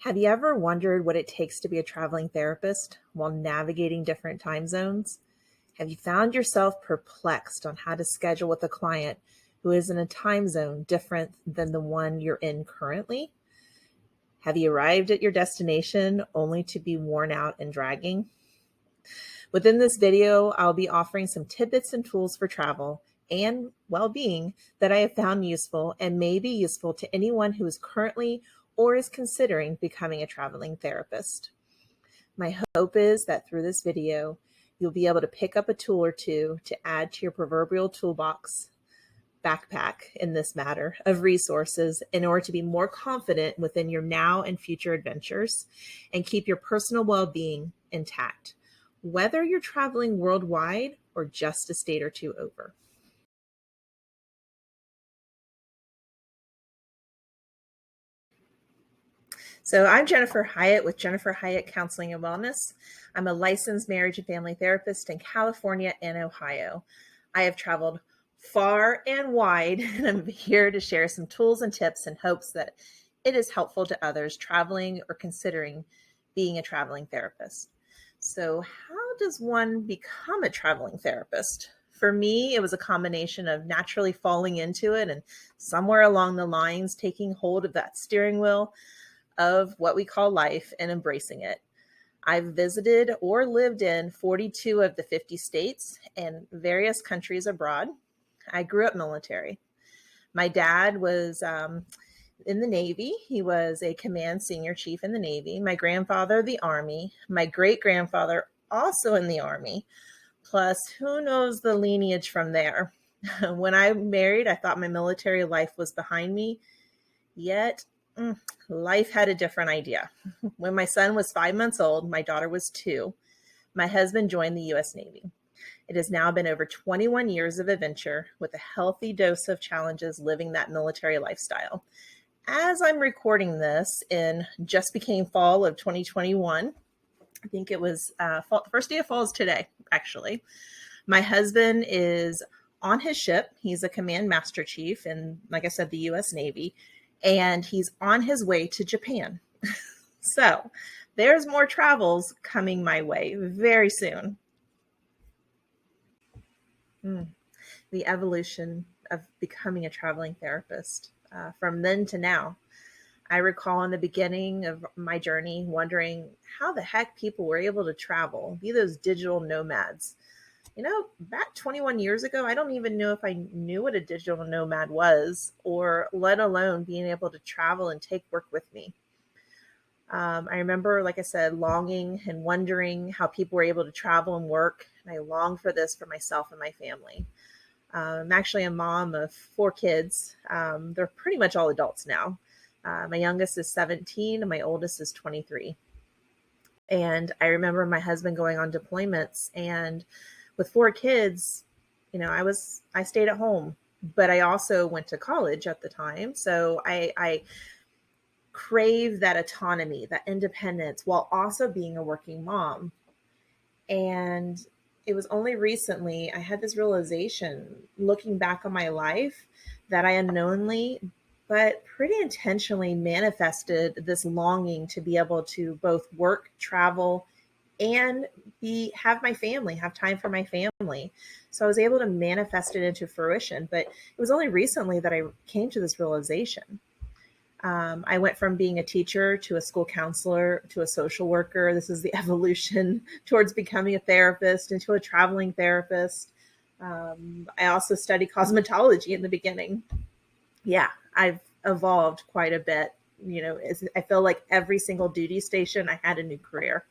Have you ever wondered what it takes to be a traveling therapist while navigating different time zones? Have you found yourself perplexed on how to schedule with a client who is in a time zone different than the one you're in currently? Have you arrived at your destination only to be worn out and dragging? Within this video, I'll be offering some tidbits and tools for travel and well-being that I have found useful and may be useful to anyone who is currently or is considering becoming a traveling therapist. My hope is that through this video, you'll be able to pick up a tool or two to add to your proverbial toolbox backpack in this matter of resources in order to be more confident within your now and future adventures and keep your personal well-being intact, whether you're traveling worldwide or just a state or two over. So I'm Jennifer Hyatt with Jennifer Hyatt Counseling and Wellness. I'm a licensed marriage and family therapist in California and Ohio. I have traveled far and wide, and I'm here to share some tools and tips in hopes that it is helpful to others traveling or considering being a traveling therapist. So how does one become a traveling therapist? For me, it was a combination of naturally falling into it and somewhere along the lines taking hold of that steering wheel of what we call life and embracing it. I've visited or lived in 42 of the 50 states and various countries abroad. I grew up military. My dad was in the Navy. He was a command senior chief in the Navy. My grandfather, the Army. My great-grandfather, also in the Army. Plus, who knows the lineage from there. When I married, I thought my military life was behind me. Yet, life had a different idea. When my son was 5 months old, my daughter was 2, my husband joined the U.S. Navy. It has now been over 21 years of adventure with a healthy dose of challenges living that military lifestyle. As I'm recording this in just became fall of 2021, I think it was fall, first day of fall is today, actually. My husband is on his ship. He's a command master chief in, like I said, the U.S. Navy. And he's on his way to Japan. So there's more travels coming my way very soon. The evolution of becoming a traveling therapist from then to now. I recall in the beginning of my journey wondering how the heck people were able to travel, be those digital nomads. You know, back 21 years ago, I don't even know if I knew what a digital nomad was, or let alone being able to travel and take work with me. I remember, like I said, longing and wondering how people were able to travel and work. And I longed for this for myself and my family. I'm actually a mom of 4 kids. They're pretty much all adults now. My youngest is 17 and my oldest is 23. And I remember my husband going on deployments, and with 4 kids, you know, I stayed at home, but I also went to college at the time. So I crave that autonomy, that independence, while also being a working mom. And it was only recently I had this realization, looking back on my life, that I unknowingly, but pretty intentionally manifested this longing to be able to both work, travel, and have my family, have time for my family. So I was able to manifest it into fruition. But it was only recently that I came to this realization. I went from being a teacher to a school counselor to a social worker. This is the evolution towards becoming a therapist, into a traveling therapist. I also studied cosmetology in the beginning. Yeah, I've evolved quite a bit. You know, I feel like every single duty station, I had a new career.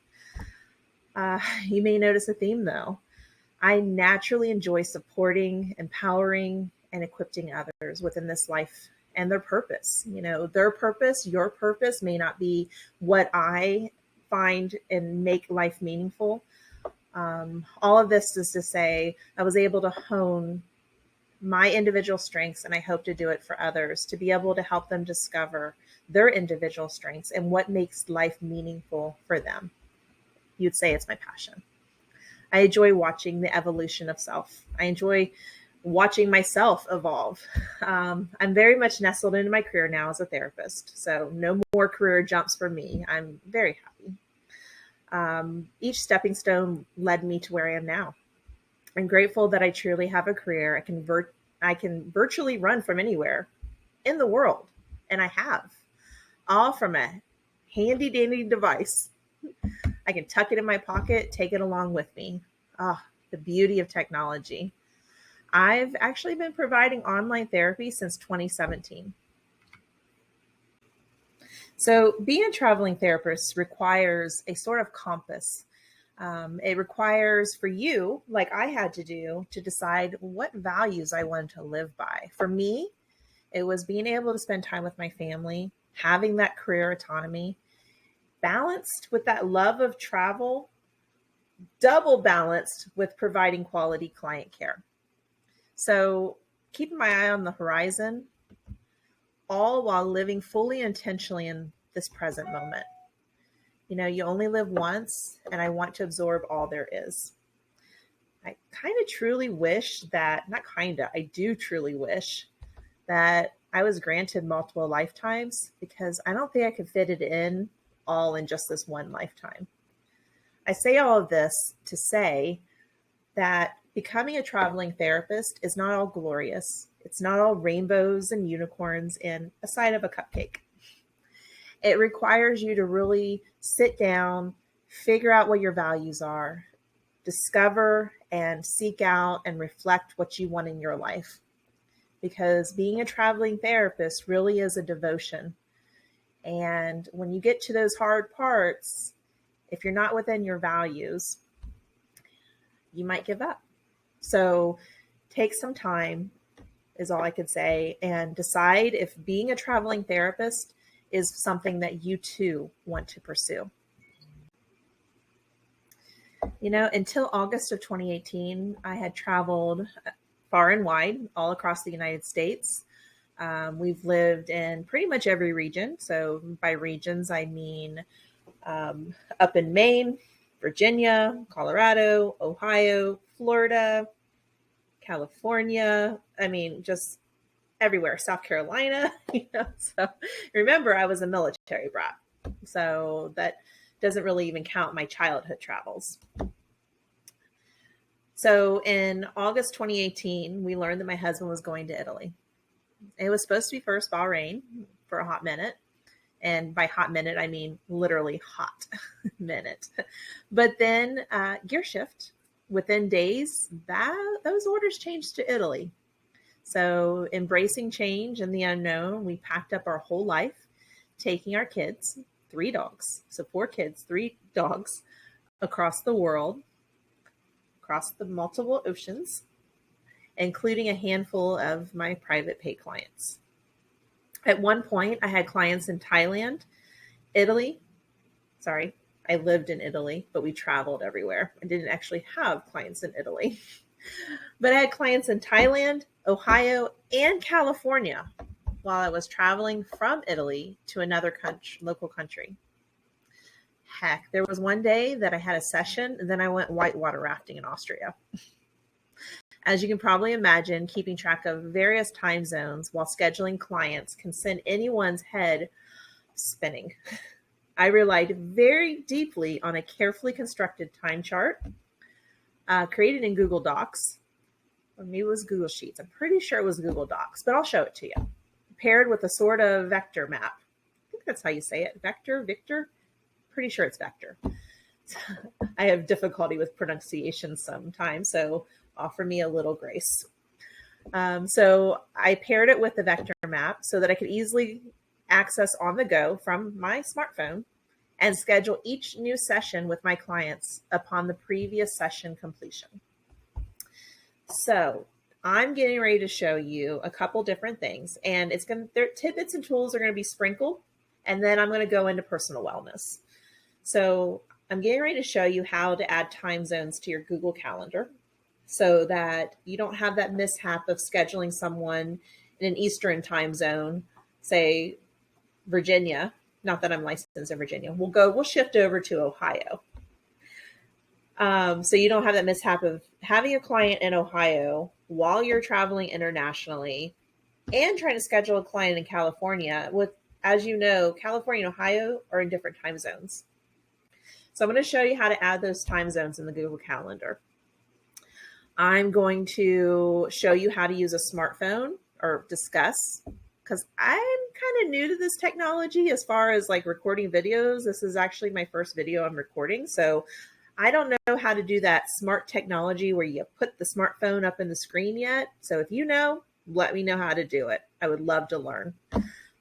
You may notice a theme, though. I naturally enjoy supporting, empowering, and equipping others within this life and their purpose. You know, their purpose, your purpose may not be what I find and make life meaningful. All of this is to say I was able to hone my individual strengths, and I hope to do it for others, to be able to help them discover their individual strengths and what makes life meaningful for them. You'd say it's my passion. I enjoy watching the evolution of self. I enjoy watching myself evolve. I'm very much nestled into my career now as a therapist, so no more career jumps for me. I'm very happy. Each stepping stone led me to where I am now. I'm grateful that I truly have a career I can virtually run from anywhere in the world, and I have, all from a handy dandy device. I can tuck it in my pocket, take it along with me. Ah, the beauty of technology. I've actually been providing online therapy since 2017. So, being a traveling therapist requires a sort of compass. It requires for you, like I had to do, to decide what values I wanted to live by. For me, it was being able to spend time with my family, having that career autonomy, balanced with that love of travel, double balanced with providing quality client care. So, keeping my eye on the horizon, all while living fully intentionally in this present moment. You know, you only live once, and I want to absorb all there is. I kind of truly wish that, not kind of, I do truly wish that I was granted multiple lifetimes, because I don't think I could fit it in all in just this one lifetime. I say all of this to say that becoming a traveling therapist is not all glorious. It's not all rainbows and unicorns and a side of a cupcake. It requires you to really sit down, figure out what your values are, discover and seek out and reflect what you want in your life. Because being a traveling therapist really is a devotion. And when you get to those hard parts, if you're not within your values, you might give up. So take some time, is all I could say, and decide if being a traveling therapist is something that you too want to pursue. You know, until August of 2018, I had traveled far and wide all across the United States. We've lived in pretty much every region. So by regions, I mean up in Maine, Virginia, Colorado, Ohio, Florida, California. I mean, just everywhere, South Carolina. So remember, I was a military brat. So that doesn't really even count my childhood travels. So in August 2018, we learned that my husband was going to Italy. It was supposed to be first Bahrain for a hot minute. And by hot minute, I mean literally hot minute. But then gear shift. Within days, those orders changed to Italy. So embracing change and the unknown, we packed up our whole life, taking our kids, 3 dogs. So 4 kids, 3 dogs across the world, across the multiple oceans, including a handful of my private pay clients. At one point, I had clients in Thailand, Italy. Sorry, I lived in Italy, but we traveled everywhere. I didn't actually have clients in Italy. But I had clients in Thailand, Ohio, and California while I was traveling from Italy to another local country. Heck, there was one day that I had a session, and then I went whitewater rafting in Austria. As you can probably imagine, keeping track of various time zones while scheduling clients can send anyone's head spinning. I relied very deeply on a carefully constructed time chart created in Google Docs. Or maybe it was Google Sheets. I'm pretty sure it was Google Docs, but I'll show it to you. Paired with a sort of vector map. I think that's how you say it. Victor? Pretty sure it's vector. I have difficulty with pronunciation sometimes, so offer me a little grace. So I paired it with the vector map so that I could easily access on the go from my smartphone and schedule each new session with my clients upon the previous session completion. So I'm getting ready to show you a couple different things, and their tidbits and tools are going to be sprinkled, and then I'm going to go into personal wellness. So I'm getting ready to show you how to add time zones to your Google Calendar so that you don't have that mishap of scheduling someone in an Eastern time zone, say Virginia. Not that I'm licensed in Virginia. We'll shift over to Ohio. So you don't have that mishap of having a client in Ohio while you're traveling internationally and trying to schedule a client in California with, as you know, California and Ohio are in different time zones. So I'm going to show you how to add those time zones in the Google Calendar. I'm going to show you how to use a smartphone or discuss, because I'm kind of new to this technology as far as like recording videos. This is actually my first video I'm recording. So I don't know how to do that smart technology where you put the smartphone up in the screen yet. So if you know, let me know how to do it. I would love to learn.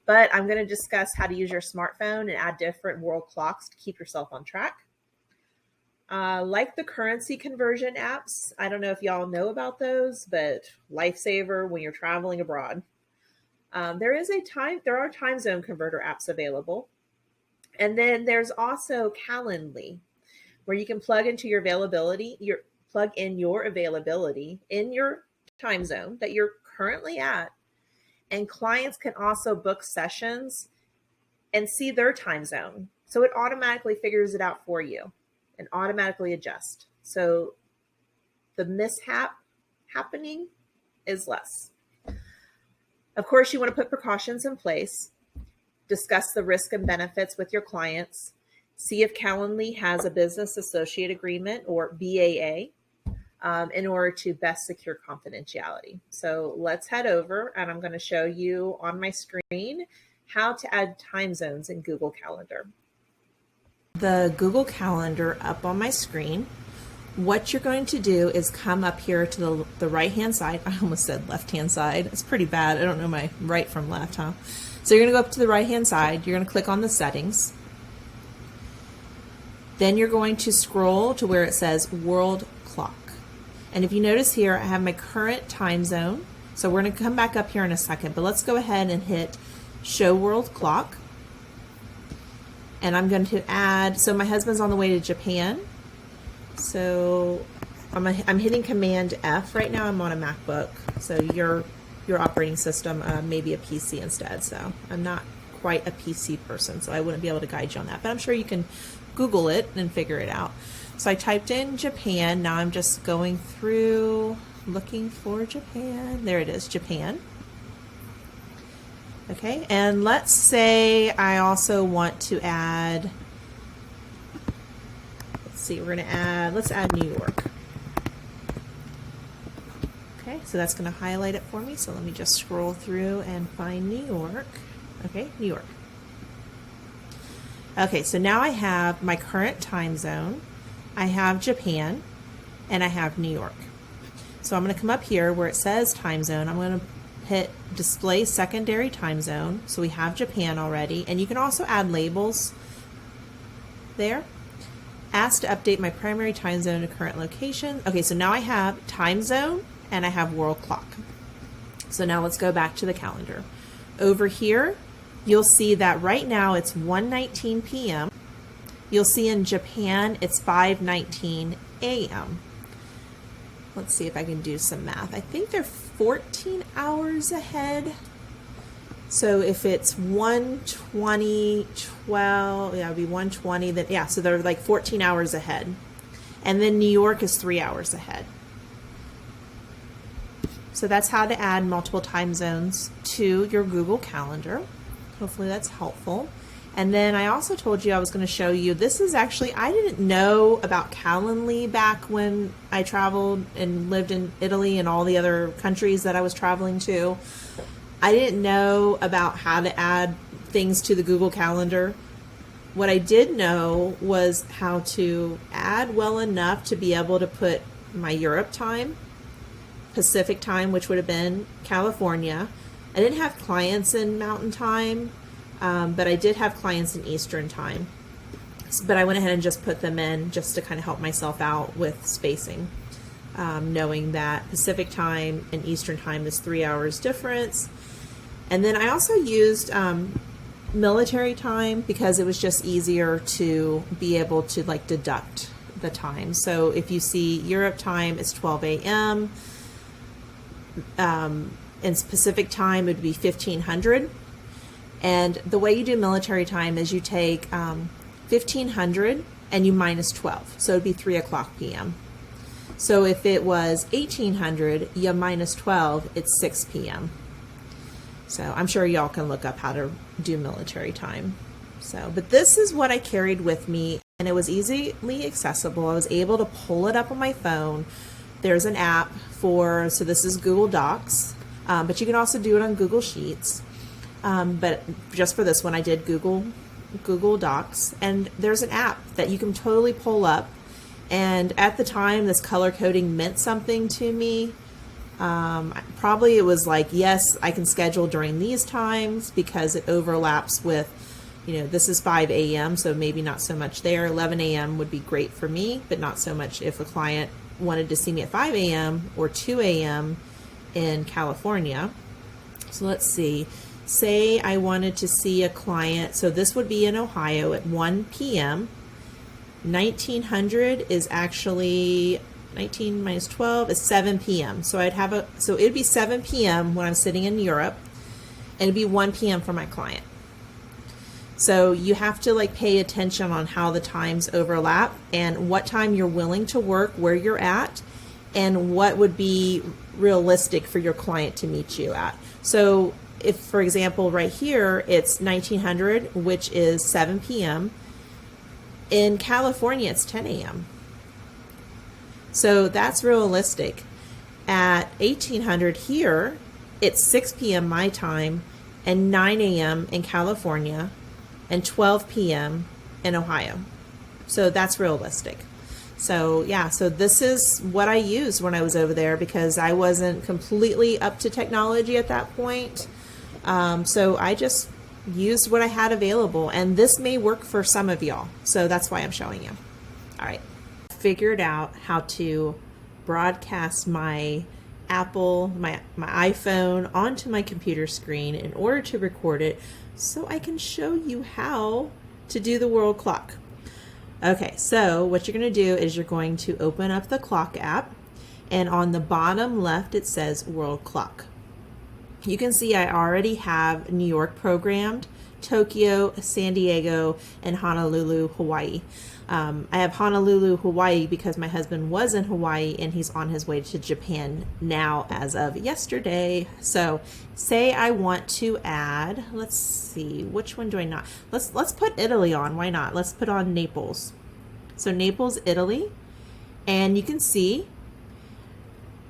But I'm going to discuss how to use your smartphone and add different world clocks to keep yourself on track. Like the currency conversion apps, I don't know if y'all know about those, but lifesaver when you're traveling abroad. There are time zone converter apps available. And then there's also Calendly, where you can plug in your availability in your time zone that you're currently at. And clients can also book sessions and see their time zone. So it automatically figures it out for you and automatically adjust. So the mishap happening is less. Of course, you want to put precautions in place, discuss the risk and benefits with your clients, see if Calendly has a business associate agreement or BAA in order to best secure confidentiality. So let's head over and I'm going to show you on my screen how to add time zones in Google Calendar. The Google Calendar up on my screen. What you're going to do is come up here to the right-hand side. I almost said left-hand side. It's pretty bad. I don't know my right from left, huh? So you're going to go up to the right-hand side. You're going to click on the settings. Then you're going to scroll to where it says world clock. And if you notice here, I have my current time zone. So we're going to come back up here in a second, but let's go ahead and hit show world clock. And I'm going to add, so my husband's on the way to Japan. So I'm hitting Command F. Right now I'm on a MacBook. So your operating system may be a PC instead. So I'm not quite a PC person, so I wouldn't be able to guide you on that. But I'm sure you can Google it and figure it out. So I typed in Japan. Now I'm just going through looking for Japan. There it is, Japan. Okay, and let's say I also want to add, let's add New York. Okay, so that's going to highlight it for me. So let me just scroll through and find New York. Okay, New York. Okay, so now I have my current time zone, I have Japan, and I have New York. So I'm going to come up here where it says time zone. I'm going to hit display secondary time zone. So we have Japan already, and you can also add labels there. Ask to update my primary time zone to current location. Okay, so now I have time zone and I have world clock. So now let's go back to the calendar. Over here, you'll see that right now it's 1:19 p.m. You'll see in Japan it's 5:19 a.m. Let's see if I can do some math. I think they're 14 hours ahead. So if it's 1:20, 12, yeah, it would be 1:20, then yeah, so they're like 14 hours ahead. And then New York is 3 hours ahead. So that's how to add multiple time zones to your Google Calendar. Hopefully that's helpful. And then I also told you I was going to show you, this is actually, I didn't know about Calendly back when I traveled and lived in Italy and all the other countries that I was traveling to. I didn't know about how to add things to the Google Calendar. What I did know was how to add well enough to be able to put my Europe time, Pacific time, which would have been California. I didn't have clients in Mountain Time. But I did have clients in Eastern Time. But I went ahead and just put them in just to kind of help myself out with spacing, knowing that Pacific Time and Eastern Time is 3 hours difference. And then I also used military time because it was just easier to be able to like deduct the time. So if you see Europe time, it's 12 a.m. In Pacific Time, it would be 1500. And the way you do military time is you take 1500 and you minus 12. So it'd be 3 o'clock p.m. So if it was 1800, you minus 12, it's 6 p.m. So I'm sure y'all can look up how to do military time. So, but this is what I carried with me, and it was easily accessible. I was able to pull it up on my phone. There's an app for, so this is Google Docs, but you can also do it on Google Sheets. But just for this one, I did Google Docs, and there's an app that you can totally pull up. And at the time, this color coding meant something to me. Probably it was like, yes, I can schedule during these times because it overlaps with, this is 5 a.m., so maybe not so much there. 11 a.m. would be great for me, but not so much if a client wanted to see me at 5 a.m. or 2 a.m. in California. So let's see. Say I wanted to see a client, so this would be in Ohio at 1 p.m. 1900 is actually 19 minus 12 is 7 p.m. So it'd be 7 p.m. when I'm sitting in Europe, and it'd be 1 p.m. for my client. So you have to pay attention on how the times overlap and what time you're willing to work where you're at and what would be realistic for your client to meet you at. So if, for example, right here, it's 1900, which is 7 p.m. In California, it's 10 a.m. So that's realistic. At 1800 here, it's 6 p.m. my time and 9 a.m. in California and 12 p.m. in Ohio. So that's realistic. So yeah, so this is what I used when I was over there because I wasn't completely up to technology at that point. So I just used what I had available, and this may work for some of y'all. So that's why I'm showing you. All right. I figured out how to broadcast my my iPhone onto my computer screen in order to record it so I can show you how to do the world clock. Okay, so what you're going to do is you're going to open up the clock app, and on the bottom left it says world clock. You can see I already have New York programmed, Tokyo, San Diego, and Honolulu, Hawaii. I have Honolulu, Hawaii because my husband was in Hawaii and he's on his way to Japan now as of yesterday. So say I want to add, let's see, which one do I not? Let's put Italy on. Why not? Let's put on Naples. So Naples, Italy, and you can see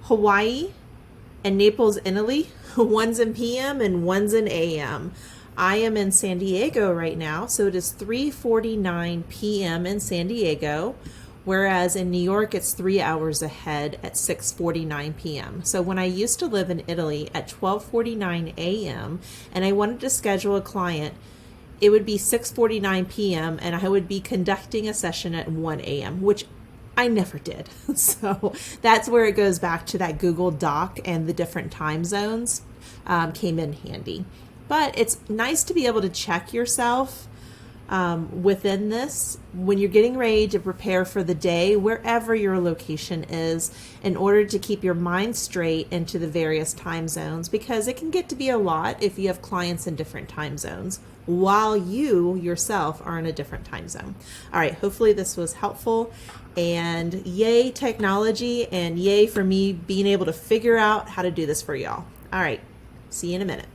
Hawaii and Naples, Italy, one's in PM and one's in AM. I am in San Diego right now, so it is 3:49 p.m. in San Diego, whereas in New York it's 3 hours ahead at 6:49 p.m. So when I used to live in Italy at 12:49 a.m. and I wanted to schedule a client, it would be 6:49 p.m. and I would be conducting a session at 1 a.m., which I never did. So that's where it goes back to that Google Doc, and the different time zones came in handy. But it's nice to be able to check yourself within this when you're getting ready to prepare for the day, wherever your location is, in order to keep your mind straight into the various time zones, because it can get to be a lot if you have clients in different time zones while you yourself are in a different time zone. All right, hopefully this was helpful, and yay technology, and yay for me being able to figure out how to do this for y'all. All right, see you in a minute.